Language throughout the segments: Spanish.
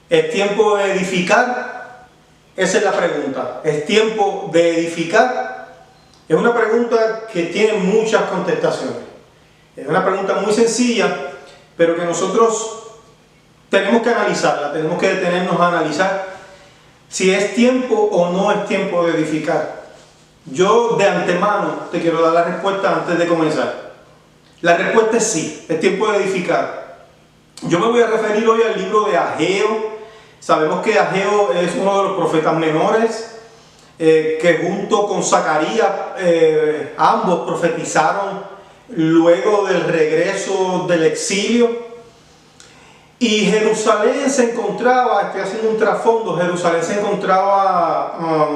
¿Es tiempo de edificar? Esa es la pregunta. ¿Es tiempo de edificar? Es una pregunta que tiene muchas contestaciones. Es una pregunta muy sencilla, pero que nosotros tenemos que analizarla, tenemos que detenernos a analizar si es tiempo o no es tiempo de edificar. Yo de antemano te quiero dar la respuesta antes de comenzar. La respuesta es sí, es tiempo de edificar. Yo me voy a referir hoy al libro de Ageo. Sabemos que Ageo es uno de los profetas menores, que junto con Zacarías ambos profetizaron luego del regreso del exilio. Y Jerusalén se encontraba, estoy haciendo un trasfondo, Jerusalén se encontraba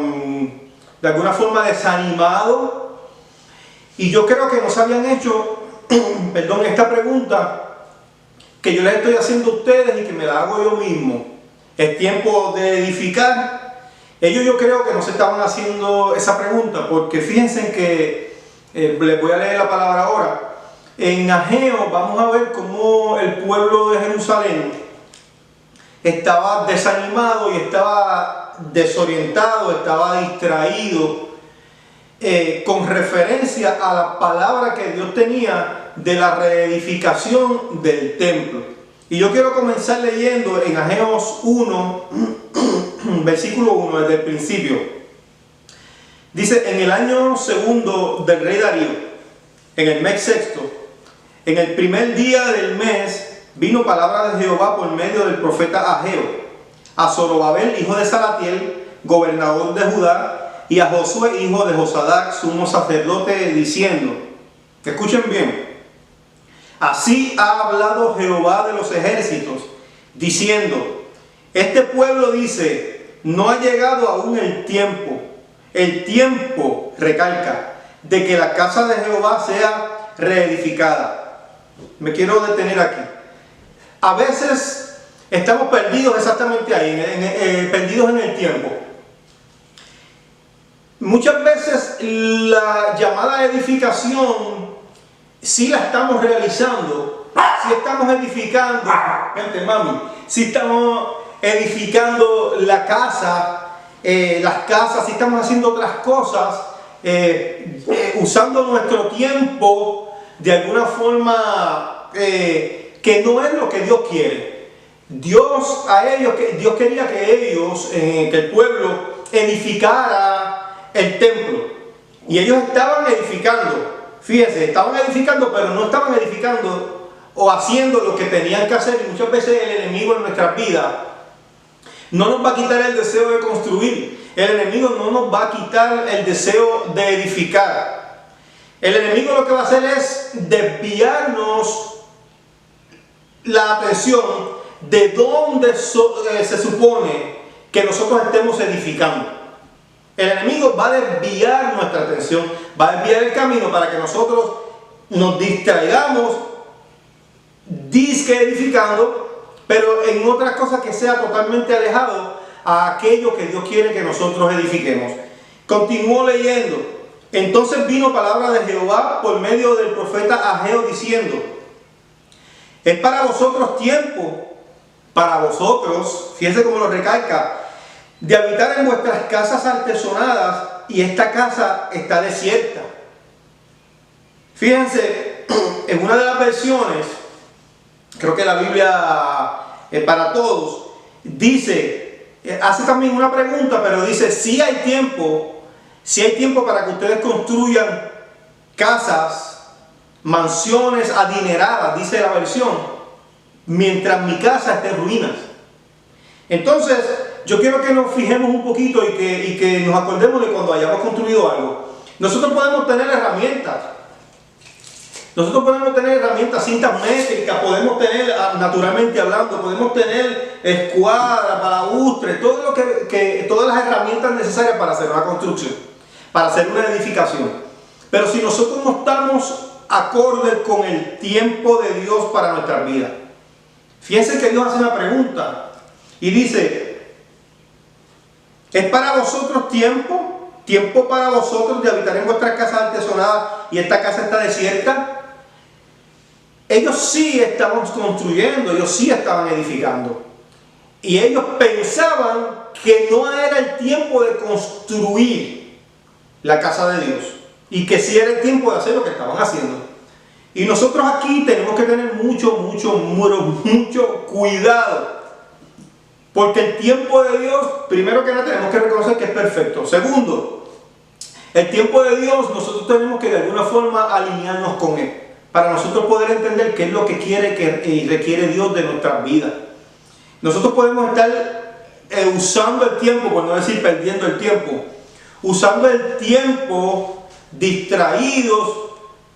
de alguna forma desanimado. Y yo creo que nos habían hecho, perdón, esta pregunta que yo les estoy haciendo a ustedes y que me la hago yo mismo. ¿Es tiempo de edificar? Ellos yo creo que no se estaban haciendo esa pregunta, porque fíjense que, les voy a leer la palabra ahora. En Ageo vamos a ver cómo el pueblo de Jerusalén estaba desanimado y estaba desorientado, estaba distraído con referencia a la palabra que Dios tenía de la reedificación del templo. Y yo quiero comenzar leyendo en Ageo 1, versículo 1, desde el principio. Dice: en el año segundo del rey Darío, en el mes sexto, en el primer día del mes, vino palabra de Jehová por medio del profeta Ageo a Zorobabel, hijo de Salatiel, gobernador de Judá, y a Josué, hijo de Josadac, sumo sacerdote, diciendo, escuchen bien: así ha hablado Jehová de los ejércitos, diciendo, este pueblo dice, no ha llegado aún el tiempo, recalca, de que la casa de Jehová sea reedificada. Me quiero detener aquí. A veces estamos perdidos exactamente ahí, perdidos en el tiempo. Muchas veces la llamada edificación sí la estamos realizando, si estamos edificando, gente, mami, si estamos edificando la casa, las casas, si estamos haciendo otras cosas, usando nuestro tiempo de alguna forma que no es lo que Dios quiere. Dios quería que ellos, que el pueblo edificara el templo, y ellos estaban edificando. Fíjense, estaban edificando, pero no estaban edificando o haciendo lo que tenían que hacer. Y muchas veces el enemigo en nuestras vidas no nos va a quitar el deseo de construir. El enemigo no nos va a quitar el deseo de edificar. El enemigo lo que va a hacer es desviarnos la atención de dónde se supone que nosotros estemos edificando. El enemigo va a desviar nuestra atención, va a desviar el camino para que nosotros nos distraigamos, disque edificando, pero en otras cosas que sea totalmente alejado a aquello que Dios quiere que nosotros edifiquemos. Continúo leyendo. Entonces vino palabra de Jehová por medio del profeta Ageo diciendo, es para vosotros tiempo, para vosotros, fíjense cómo lo recalca, de habitar en vuestras casas artesonadas, y esta casa está desierta. Fíjense, en una de las versiones, creo que la Biblia para todos, dice, hace también una pregunta, pero dice, si hay tiempo para que ustedes construyan casas, mansiones adineradas, dice la versión, mientras mi casa esté en ruinas. Entonces, yo quiero que nos fijemos un poquito y que nos acordemos de cuando hayamos construido algo. Nosotros podemos tener herramientas. Nosotros podemos tener herramientas, cintas métricas, podemos tener, naturalmente hablando, podemos tener escuadras, balaustres, todo lo todas las herramientas necesarias para hacer una construcción, para hacer una edificación. Pero si nosotros no estamos acordes con el tiempo de Dios para nuestras vidas, fíjense que Dios hace una pregunta y dice, ¿es para vosotros tiempo para vosotros de habitar en vuestras casas artesonadas y esta casa está desierta? Ellos sí estaban construyendo, ellos sí estaban edificando. Y ellos pensaban que no era el tiempo de construir la casa de Dios, y que sí era el tiempo de hacer lo que estaban haciendo. Y nosotros aquí tenemos que tener mucho cuidado, porque el tiempo de Dios, primero que nada, tenemos que reconocer que es perfecto. Segundo, el tiempo de Dios, nosotros tenemos que de alguna forma alinearnos con Él, para nosotros poder entender qué es lo que quiere y requiere Dios de nuestras vidas. Nosotros podemos estar usando el tiempo, por no decir perdiendo el tiempo, usando el tiempo distraídos,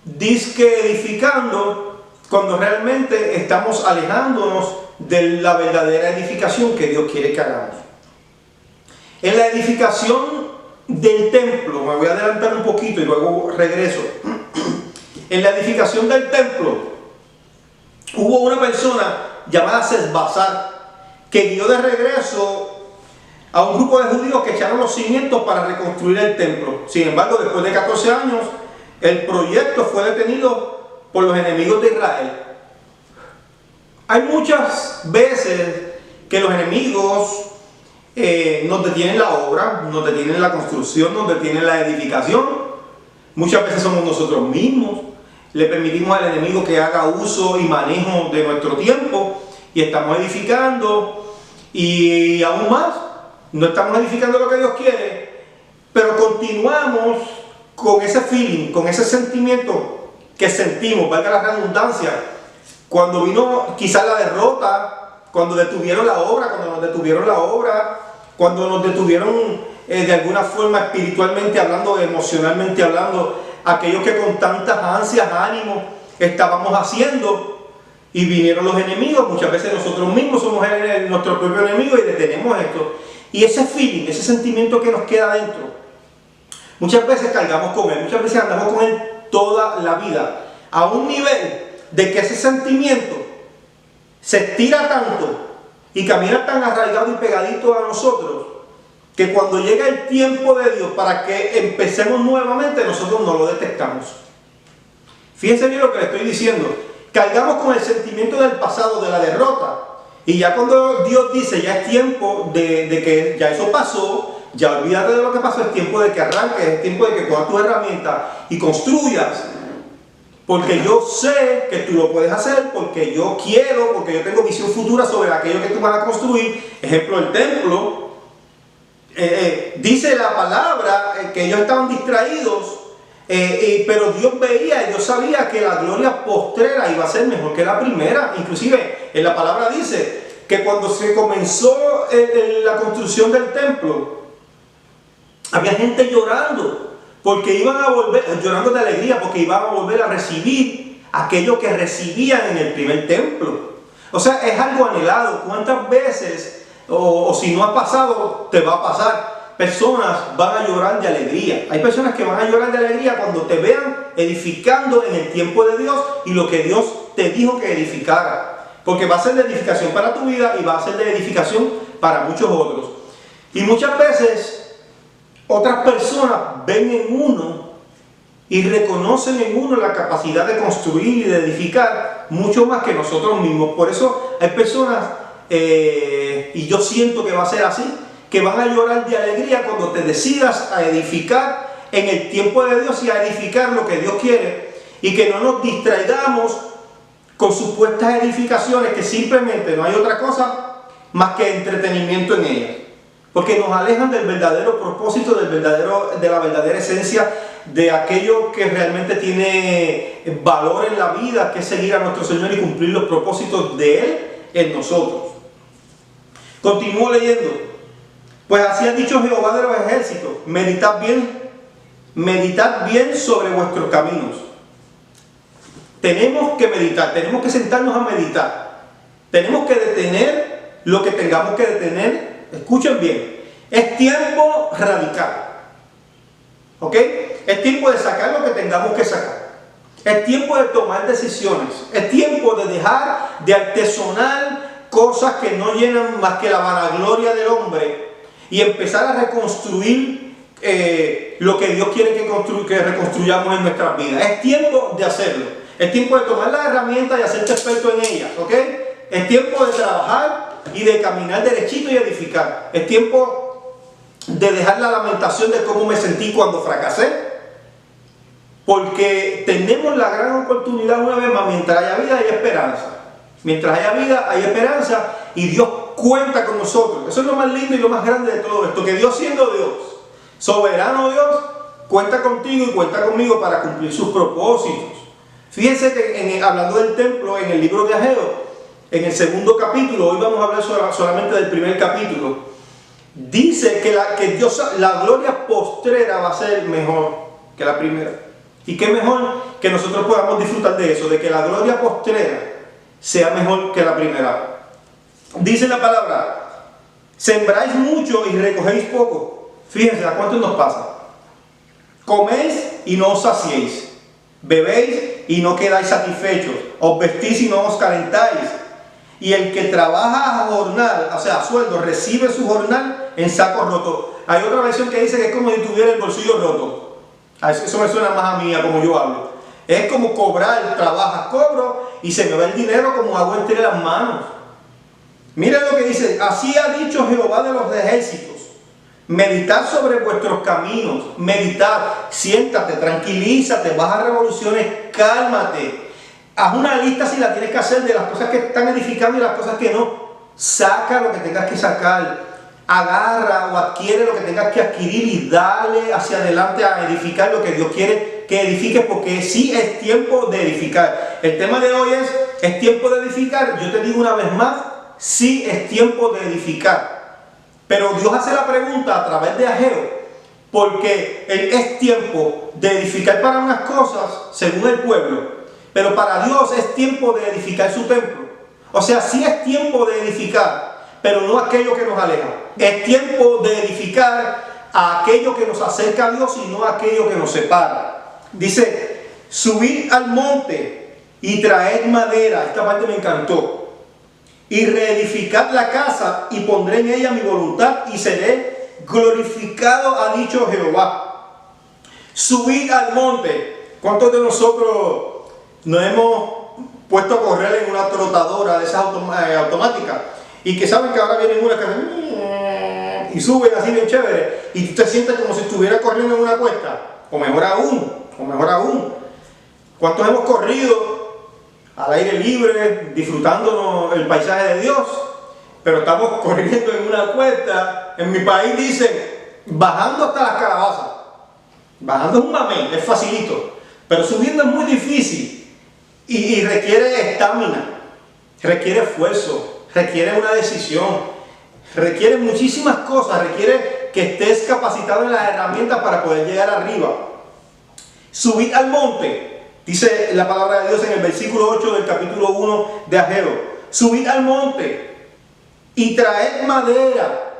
disque edificando, cuando realmente estamos alejándonos de la verdadera edificación que Dios quiere que hagamos. En la edificación del templo, me voy a adelantar un poquito y luego regreso. En la edificación del templo hubo una persona llamada Sesbazar que guió de regreso a un grupo de judíos que echaron los cimientos para reconstruir el templo. Sin embargo, después de 14 años, el proyecto fue detenido por los enemigos de Israel. Hay muchas veces que los enemigos nos detienen la obra, nos detienen la construcción, nos detienen la edificación. Muchas veces somos nosotros mismos. Le permitimos al enemigo que haga uso y manejo de nuestro tiempo y estamos edificando, y aún más, no estamos edificando lo que Dios quiere, pero continuamos con ese feeling, con ese sentimiento que sentimos, valga la redundancia, cuando vino quizás la derrota, cuando detuvieron la obra, cuando nos detuvieron de alguna forma espiritualmente hablando, emocionalmente hablando, aquellos que con tantas ansias, ánimo estábamos haciendo, y vinieron los enemigos. Muchas veces nosotros mismos somos nuestro propio enemigo y detenemos esto. Y ese feeling, ese sentimiento que nos queda dentro, muchas veces cargamos con él, muchas veces andamos con él toda la vida, a un nivel de que ese sentimiento se estira tanto y camina tan arraigado y pegadito a nosotros, que cuando llega el tiempo de Dios para que empecemos nuevamente, nosotros no lo detectamos. Fíjense bien lo que le estoy diciendo. Cargamos con el sentimiento del pasado, de la derrota, y ya cuando Dios dice ya es tiempo de que ya eso pasó, ya olvídate de lo que pasó, es tiempo de que arranques, es tiempo de que cojas tu herramienta y construyas, porque yo sé que tú lo puedes hacer, porque yo quiero, porque yo tengo visión futura sobre aquello que tú vas a construir. Ejemplo, el templo. Dice la palabra que ellos estaban distraídos, pero Dios veía, Dios sabía que la gloria postrera iba a ser mejor que la primera. Inclusive en la palabra dice que cuando se comenzó la construcción del templo, había gente llorando, porque iban a volver, llorando de alegría, porque iban a volver a recibir aquello que recibían en el primer templo. O sea, es algo anhelado. ¿Cuántas veces, o si no ha pasado, te va a pasar? Personas van a llorar de alegría. Hay personas que van a llorar de alegría cuando te vean edificando en el tiempo de Dios y lo que Dios te dijo que edificara, porque va a ser de edificación para tu vida y va a ser de edificación para muchos otros. Y muchas veces otras personas ven en uno y reconocen en uno la capacidad de construir y de edificar mucho más que nosotros mismos. Por eso hay personas, y yo siento que va a ser así, que van a llorar de alegría cuando te decidas a edificar en el tiempo de Dios y a edificar lo que Dios quiere, y que no nos distraigamos con supuestas edificaciones que simplemente no hay otra cosa más que entretenimiento en ellas, porque nos alejan del verdadero propósito, de la verdadera esencia de aquello que realmente tiene valor en la vida, que es seguir a nuestro Señor y cumplir los propósitos de Él en nosotros. Continúo leyendo. Pues así ha dicho Jehová de los ejércitos: meditad bien sobre vuestros caminos. Tenemos que meditar, tenemos que sentarnos a meditar, tenemos que detener lo que tengamos que detener. Escuchen bien, es tiempo radical, ¿ok? Es tiempo de sacar lo que tengamos que sacar, es tiempo de tomar decisiones, es tiempo de dejar de artesonar cosas que no llenan más que la vanagloria del hombre y empezar a reconstruir lo que Dios quiere que reconstruyamos en nuestras vidas. Es tiempo de hacerlo. Es tiempo de tomar las herramientas y hacerte experto en ellas, ¿ok? Es tiempo de trabajar y de caminar derechito y edificar. Es tiempo de dejar la lamentación de cómo me sentí cuando fracasé, porque tenemos la gran oportunidad una vez más, mientras haya vida hay esperanza. Mientras haya vida hay esperanza y Dios cuenta con nosotros. Eso es lo más lindo y lo más grande de todo esto, que Dios, siendo Dios, soberano Dios, cuenta contigo y cuenta conmigo para cumplir sus propósitos. Fíjense que hablando del templo, en el libro de Ageo, en el segundo capítulo, hoy vamos a hablar solamente del primer capítulo, dice que Dios, la gloria postrera va a ser mejor que la primera. Y qué mejor que nosotros podamos disfrutar de eso, de que la gloria postrera sea mejor que la primera. Dice la palabra: sembráis mucho y recogéis poco. Fíjense, ¿a cuánto nos pasa? Coméis y no os saciéis, bebéis y no quedáis satisfechos, os vestís y no os calentáis. Y el que trabaja a jornal, o sea, a sueldo, recibe su jornal en saco roto. Hay otra versión que dice que es como si tuviera el bolsillo roto. Eso me suena más a mí, a como yo hablo. Es como cobrar, trabajas, cobro y se me va el dinero como agua entre las manos. Miren lo que dice: así ha dicho Jehová de los ejércitos, meditad sobre vuestros caminos, meditad, siéntate, tranquilízate, baja revoluciones, cálmate, haz una lista si la tienes que hacer de las cosas que están edificando y las cosas que no, saca lo que tengas que sacar, agarra o adquiere lo que tengas que adquirir y dale hacia adelante a edificar lo que Dios quiere que edifiques, porque sí es tiempo de edificar. El tema de hoy es tiempo de edificar. Yo te digo una vez más, sí es tiempo de edificar. Pero Dios hace la pregunta a través de Ageo, porque es tiempo de edificar para unas cosas según el pueblo, pero para Dios es tiempo de edificar su templo. O sea, sí es tiempo de edificar, pero no aquello que nos aleja. Es tiempo de edificar a aquello que nos acerca a Dios y no a aquello que nos separa. Dice: subid al monte y traed madera. Esta parte me encantó. Y reedificad la casa y pondré en ella mi voluntad y seré glorificado, ha dicho Jehová. Subid al monte. ¿Cuántos de nosotros nos hemos puesto a correr en una trotadora de esas automáticas? Y que saben que ahora vienen unas que y suben así bien chévere, y tú te sientes como si estuvieras corriendo en una cuesta, o mejor aún, ¿cuántos hemos corrido al aire libre, disfrutando el paisaje de Dios, pero estamos corriendo en una cuesta? En mi país dicen, bajando hasta las calabazas. Bajando es un mamey, es facilito, pero subiendo es muy difícil, y requiere estamina, requiere esfuerzo, requiere una decisión, requiere muchísimas cosas, requiere que estés capacitado en las herramientas para poder llegar arriba. Subid al monte, dice la palabra de Dios en el versículo 8 del capítulo 1 de Ageo. Subid al monte y traed madera.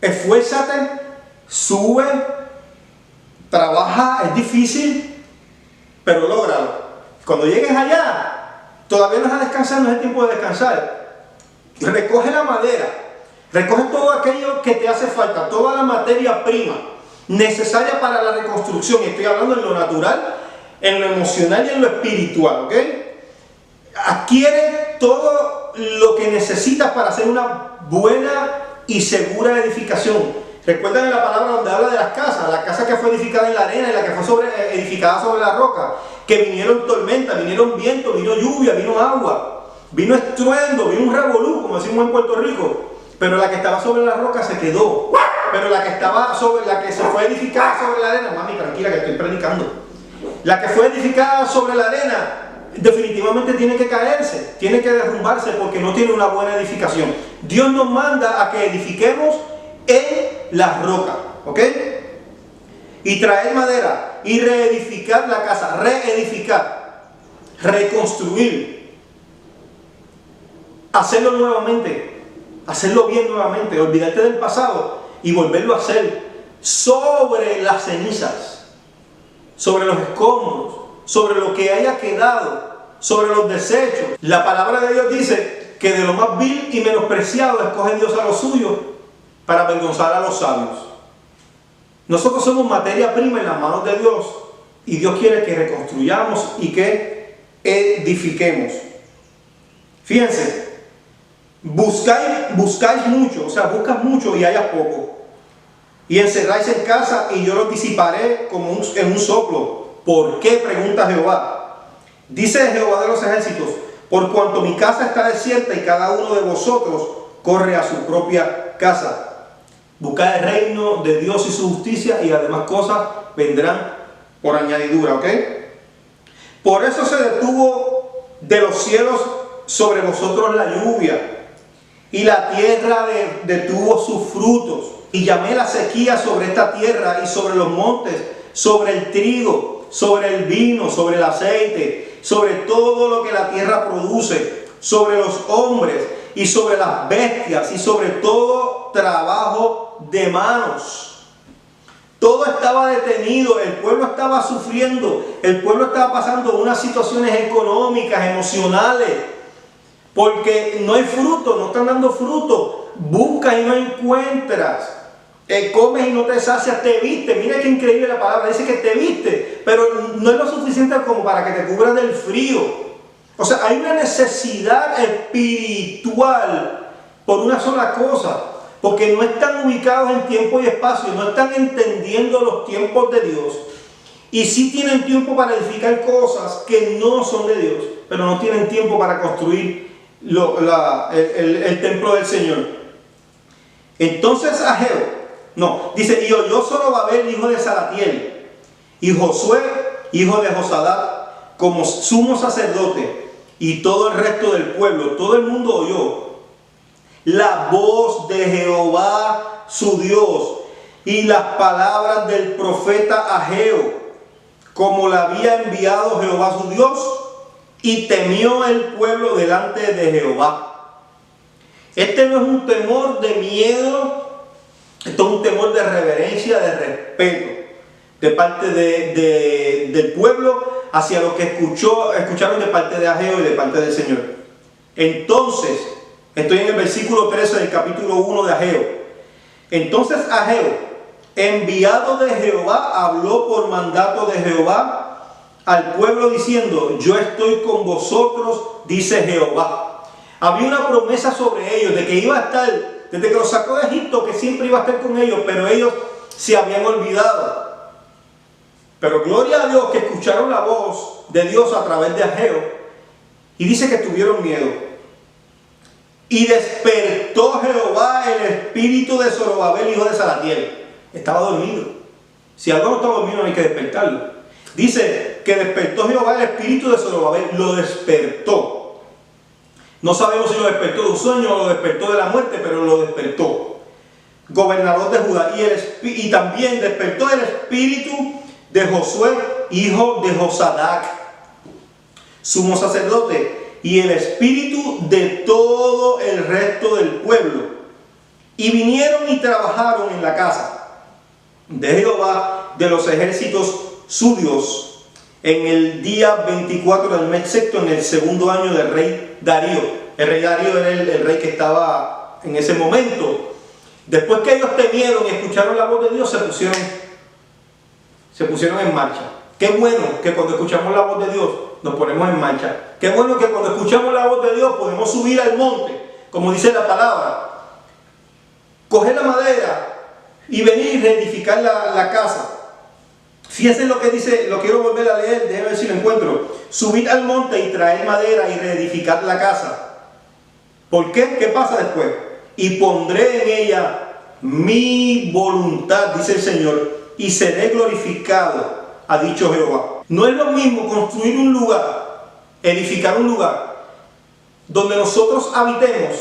Esfuérzate, sube, trabaja, es difícil, pero lógralo. Cuando llegues allá, todavía no es a descansar, no es el tiempo de descansar. Recoge la madera, recoge todo aquello que te hace falta, toda la materia prima necesaria para la reconstrucción. Estoy hablando en lo natural, en lo emocional y en lo espiritual, ¿ok? Adquiere todo lo que necesitas para hacer una buena y segura edificación. Recuerdan en la palabra donde habla de las casas, la casa que fue edificada en la arena y la que fue edificada sobre la roca, que vinieron tormentas, vinieron vientos, vino lluvia, vino agua, vino estruendo, vino un revolú, como decimos en Puerto Rico, pero la que estaba sobre la roca se quedó. Pero la que estaba sobre, la que se fue edificada sobre la arena, mami, tranquila que estoy predicando, la que fue edificada sobre la arena definitivamente tiene que caerse, tiene que derrumbarse porque no tiene una buena edificación. Dios nos manda a que edifiquemos en la roca, ¿ok? Y traer madera y reedificar la casa, reedificar, reconstruir, hacerlo nuevamente, hacerlo bien nuevamente, olvidarte del pasado y volverlo a hacer sobre las cenizas, sobre los escombros, sobre lo que haya quedado, sobre los desechos. La palabra de Dios dice que de lo más vil y menospreciado escoge Dios a los suyos para avergonzar a los sabios. Nosotros somos materia prima en las manos de Dios y Dios quiere que reconstruyamos y que edifiquemos. Fíjense, buscáis mucho, o sea, buscas mucho y hayas poco. Y encerráis en casa y yo los disiparé como en un soplo. ¿Por qué?, pregunta Jehová. Dice Jehová de los ejércitos: por cuanto mi casa está desierta y cada uno de vosotros corre a su propia casa. Buscad el reino de Dios y su justicia, y las demás cosas vendrán por añadidura, ¿ok? Por eso se detuvo de los cielos sobre vosotros la lluvia, y la tierra detuvo sus frutos. Y llamé la sequía sobre esta tierra y sobre los montes, sobre el trigo, sobre el vino, sobre el aceite, sobre todo lo que la tierra produce, sobre los hombres y sobre las bestias y sobre todo trabajo de manos. Todo estaba detenido, el pueblo estaba sufriendo, el pueblo estaba pasando unas situaciones económicas, emocionales, porque no hay fruto, no están dando fruto. Buscas y no encuentras. Comes y no te sacias, te viste. Mira qué increíble la palabra, dice que te viste, pero no es lo suficiente como para que te cubras del frío. O sea, hay una necesidad espiritual por una sola cosa, porque no están ubicados en tiempo y espacio, no están entendiendo los tiempos de Dios, y sí tienen tiempo para edificar cosas que no son de Dios, pero no tienen tiempo para construir el templo del Señor. Entonces Ageo, dice, y oyó Zorobabel, hijo de Salatiel, y Josué, hijo de Josadat, como sumo sacerdote, y todo el resto del pueblo, todo el mundo oyó la voz de Jehová su Dios, y las palabras del profeta Ageo, como la había enviado Jehová su Dios, y temió el pueblo delante de Jehová. Este no es un temor de miedo, esto es un temor de reverencia, de respeto, de parte del pueblo hacia lo que escucharon de parte de Ageo y de parte del Señor. Entonces, estoy en el versículo 13 del capítulo 1 de Ageo. Entonces Ageo, enviado de Jehová, habló por mandato de Jehová al pueblo diciendo: yo estoy con vosotros, dice Jehová. Había una promesa sobre ellos de que iba a estar, desde que los sacó de Egipto, que siempre iba a estar con ellos, pero ellos se habían olvidado. Pero gloria a Dios que escucharon la voz de Dios a través de Ageo, y dice que tuvieron miedo. Y despertó Jehová el espíritu de Zorobabel, hijo de Salatiel. Estaba dormido. Si algo no está dormido, no hay que despertarlo. Dice que despertó Jehová el espíritu de Zorobabel, lo despertó. No sabemos si lo despertó de un sueño o lo despertó de la muerte, pero lo despertó. Gobernador de Judá. Y también despertó el espíritu de Josué, hijo de Josadac, sumo sacerdote, y el espíritu de todo el resto del pueblo. Y vinieron y trabajaron en la casa de Jehová de los ejércitos su Dios, en el día 24 del mes sexto, en el segundo año del rey Darío. El rey Darío era el rey que estaba en ese momento. Después que ellos temieron y escucharon la voz de Dios, se pusieron en marcha. Qué bueno que cuando escuchamos la voz de Dios nos ponemos en marcha. Qué bueno que cuando escuchamos la voz de Dios podemos subir al monte, como dice la palabra, coger la madera y venir y reedificar la casa. Fíjense lo que dice, lo quiero volver a leer, déjenme ver si lo encuentro. Subir al monte y traer madera y reedificar la casa. ¿Por qué? ¿Qué pasa después? Y pondré en ella mi voluntad, dice el Señor, y seré glorificado, ha dicho Jehová. No es lo mismo construir un lugar, edificar un lugar, donde nosotros habitemos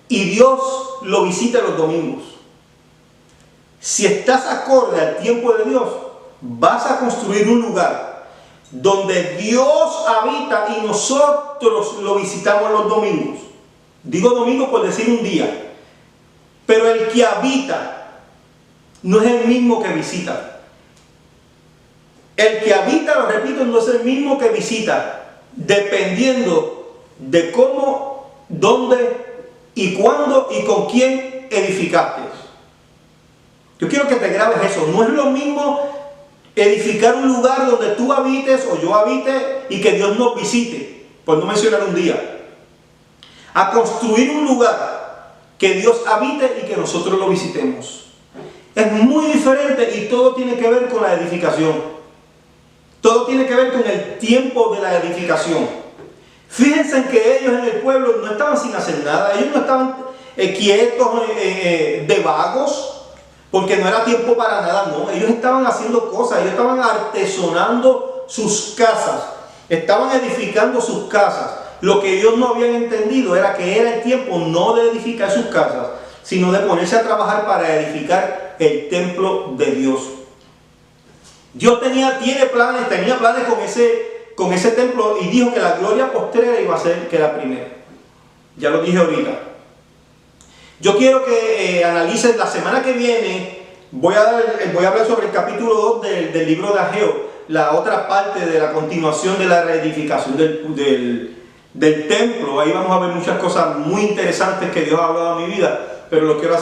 y Dios lo visite los domingos. Si estás acorde al tiempo de Dios, vas a construir un lugar donde Dios habita y nosotros lo visitamos los domingos. Digo domingo por decir un día, pero el que habita no es el mismo que visita. El que habita, lo repito, no es el mismo que visita, dependiendo de cómo, dónde y cuándo y con quién edificaste. Yo quiero que te grabes eso. No es lo mismo edificar un lugar donde tú habites o yo habite y que Dios nos visite, por no mencionar un día, a construir un lugar que Dios habite y que nosotros lo visitemos. Es muy diferente y todo tiene que ver con la edificación. Todo tiene que ver con el tiempo de la edificación. Fíjense en que ellos en el pueblo no estaban sin hacer nada. Ellos no estaban quietos, de vagos, porque no era tiempo para nada, no. Ellos estaban haciendo cosas, ellos estaban artesonando sus casas, estaban edificando sus casas. Lo que ellos no habían entendido era que era el tiempo no de edificar sus casas, sino de ponerse a trabajar para edificar el templo de Dios. Dios tenía planes con ese templo y dijo que la gloria postrera iba a ser que la primera. Ya lo dije ahorita. Yo quiero que analicen la semana que viene. Voy a hablar sobre el capítulo 2 del libro de Ageo, la otra parte de la continuación de la reedificación del templo. Ahí vamos a ver muchas cosas muy interesantes que Dios ha hablado en mi vida, pero no quiero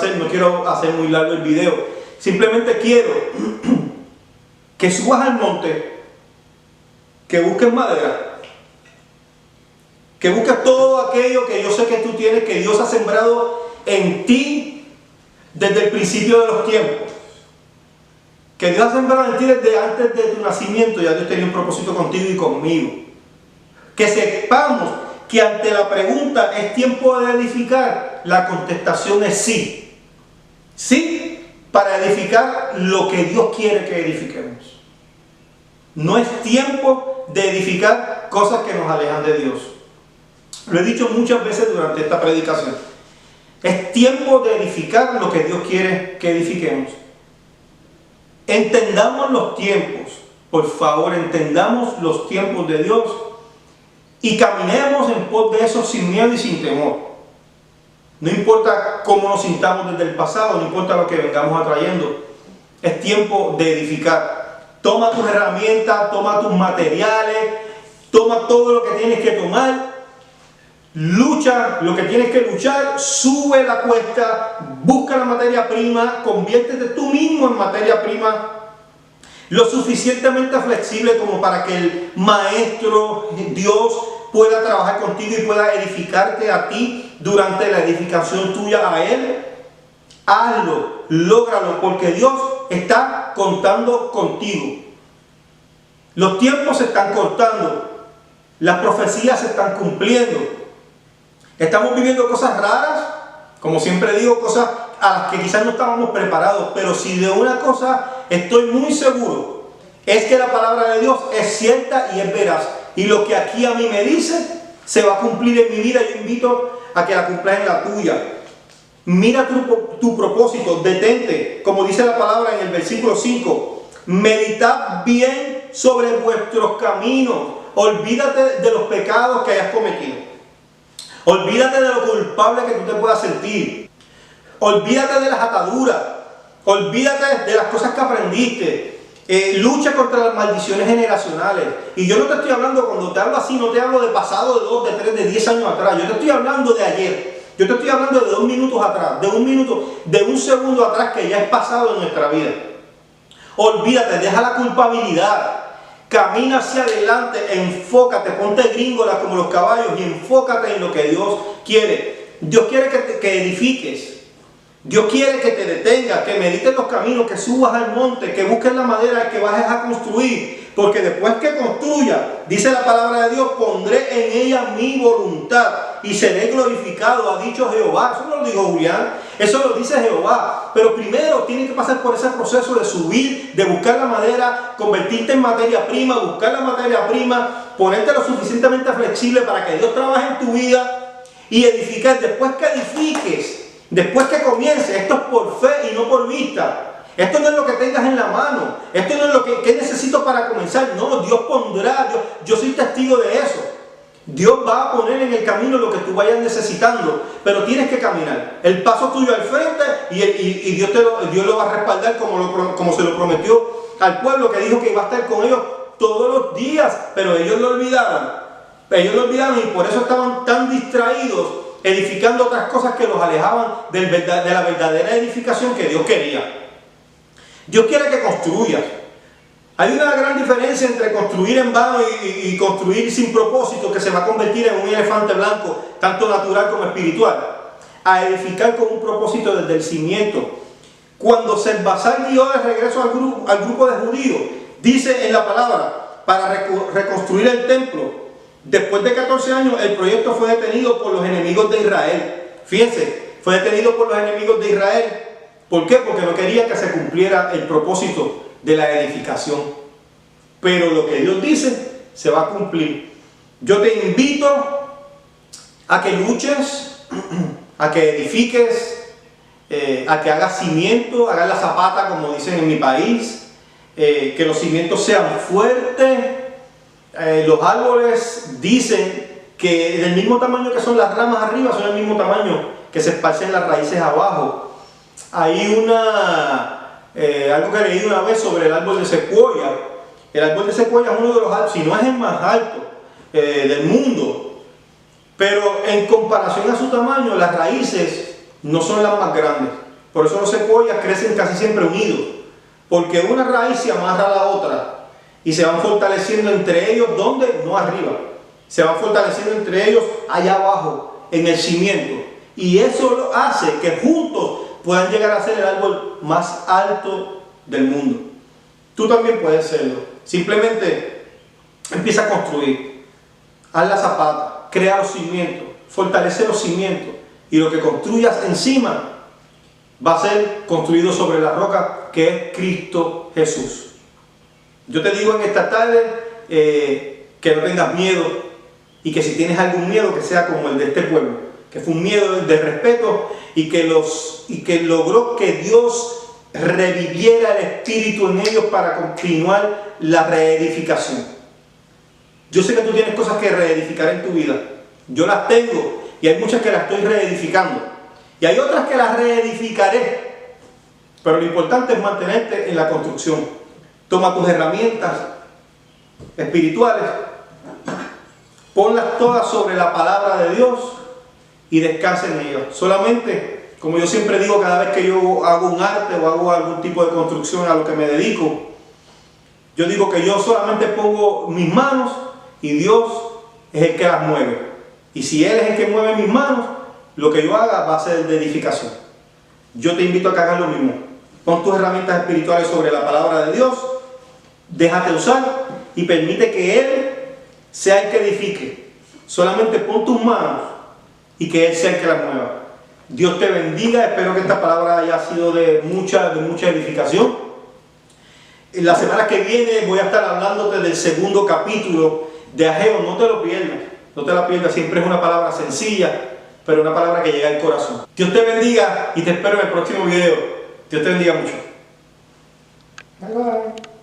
hacer muy largo el video. Simplemente quiero que subas al monte, que busques madera, que busques todo aquello que yo sé que tú tienes, que Dios ha sembrado en ti desde el principio de los tiempos, que Dios ha sembrado en ti desde antes de tu nacimiento. Ya Dios tenía un propósito contigo y conmigo. Que sepamos que ante la pregunta ¿es tiempo de edificar?, la contestación es sí. Sí, para edificar lo que Dios quiere que edifiquemos. No es tiempo de edificar cosas que nos alejan de Dios. Lo he dicho muchas veces durante esta predicación. Es tiempo de edificar lo que Dios quiere que edifiquemos. Entendamos los tiempos. Por favor, entendamos los tiempos de Dios y caminemos en pos de eso sin miedo y sin temor. No importa cómo nos sintamos desde el pasado, no importa lo que vengamos atrayendo. Es tiempo de edificar. Toma tus herramientas, toma tus materiales, toma todo lo que tienes que tomar. Lucha lo que tienes que luchar, sube la cuesta, busca la materia prima, conviértete tú mismo en materia prima lo suficientemente flexible como para que el Maestro, Dios, pueda trabajar contigo y pueda edificarte a ti durante la edificación tuya a Él. Hazlo, lógralo, porque Dios está contando contigo. Los tiempos se están cortando, las profecías se están cumpliendo. Estamos viviendo cosas raras, como siempre digo, cosas a las que quizás no estábamos preparados, pero si de una cosa estoy muy seguro, es que la palabra de Dios es cierta y es veraz. Y lo que aquí a mí me dice, se va a cumplir en mi vida. Yo invito a que la cumplas en la tuya. Mira tu propósito, detente, como dice la palabra en el versículo 5, meditad bien sobre vuestros caminos, olvídate de los pecados que hayas cometido. Olvídate de lo culpable que tú te puedas sentir. Olvídate de las ataduras. Olvídate de las cosas que aprendiste. Lucha contra las maldiciones generacionales. Y yo no te estoy hablando, cuando te hablo así, no te hablo de pasado, de 2, de 3, de 10 años atrás. Yo te estoy hablando de ayer. Yo te estoy hablando de 2 minutos atrás, de 1 minuto, de 1 segundo atrás que ya es pasado en nuestra vida. Olvídate, deja la culpabilidad. Camina hacia adelante, enfócate, ponte gringola como los caballos y enfócate en lo que Dios quiere. Dios quiere que edifiques. Dios quiere que te detengas, que medites los caminos, que subas al monte, que busques la madera, que bajes a construir. Porque después que construya, dice la palabra de Dios, pondré en ella mi voluntad y seré glorificado, ha dicho Jehová. Eso no lo dijo Julián, eso lo dice Jehová. Pero primero tienes que pasar por ese proceso de subir, de buscar la madera, convertirte en materia prima, buscar la materia prima, ponerte lo suficientemente flexible para que Dios trabaje en tu vida y edificar. Después que edifiques, después que comiences, esto es por fe y no por vista. Esto no es lo que tengas en la mano. Esto no es lo que necesito para comenzar. No, Dios pondrá. yo soy testigo de eso. Dios va a poner en el camino lo que tú vayas necesitando. Pero tienes que caminar. El paso tuyo al frente y Dios lo va a respaldar como se lo prometió al pueblo, que dijo que iba a estar con ellos todos los días. Pero ellos lo olvidaron. Y por eso estaban tan distraídos edificando otras cosas que los alejaban de la verdadera edificación que Dios quería. Dios quiere que construyas. Hay una gran diferencia entre construir en vano y construir sin propósito, que se va a convertir en un elefante blanco, tanto natural como espiritual, a edificar con un propósito desde el cimiento. Cuando Sesbazar guió de regreso al grupo de judíos, dice en la palabra, para reconstruir el templo, después de 14 años el proyecto fue detenido por los enemigos de Israel. Fíjense, fue detenido por los enemigos de Israel. ¿Por qué? Porque no quería que se cumpliera el propósito de la edificación. Pero lo que Dios dice se va a cumplir. Yo te invito a que luches, a que edifiques, a que hagas cimiento, hagas la zapata, como dicen en mi país, que los cimientos sean fuertes. Los árboles dicen que del mismo tamaño que son las ramas arriba, son del mismo tamaño que se esparcen las raíces abajo. Hay algo que leí una vez sobre el árbol de secuoya. El árbol de secuoya es uno de los árboles, si no es el más alto del mundo, pero en comparación a su tamaño, las raíces no son las más grandes. Por eso los secuoyas crecen casi siempre unidos, porque una raíz se amarra a la otra y se van fortaleciendo entre ellos. ¿Dónde? No arriba. Se van fortaleciendo entre ellos allá abajo, en el cimiento. Y eso hace que juntos puedan llegar a ser el árbol más alto del mundo. Tú también puedes serlo. Simplemente empieza a construir. Haz la zapata, crea los cimientos, fortalece los cimientos. Y lo que construyas encima va a ser construido sobre la roca que es Cristo Jesús. Yo te digo en esta tarde que no tengas miedo, y que si tienes algún miedo, que sea como el de este pueblo, que fue un miedo de respeto y que logró que Dios reviviera el espíritu en ellos para continuar la reedificación. Yo sé que tú tienes cosas que reedificar en tu vida. Yo las tengo y hay muchas que las estoy reedificando. Y hay otras que las reedificaré. Pero lo importante es mantenerte en la construcción. Toma tus herramientas espirituales, ponlas todas sobre la palabra de Dios y descansa en ellas. Solamente, como yo siempre digo, cada vez que yo hago un arte o hago algún tipo de construcción a lo que me dedico, yo digo que yo solamente pongo mis manos y Dios es el que las mueve. Y si Él es el que mueve mis manos, lo que yo haga va a ser de edificación. Yo te invito a que hagas lo mismo. Pon tus herramientas espirituales sobre la palabra de Dios, déjate usar y permite que Él sea el que edifique. Solamente pon tus manos y que Él sea el que las mueva. Dios te bendiga. Espero que esta palabra haya sido de mucha edificación. En la semana que viene voy a estar hablándote del segundo capítulo de Ageo. No te lo pierdas, no te la pierdas. Siempre es una palabra sencilla, pero una palabra que llega al corazón. Dios te bendiga y te espero en el próximo video. Dios te bendiga mucho. Bye bye.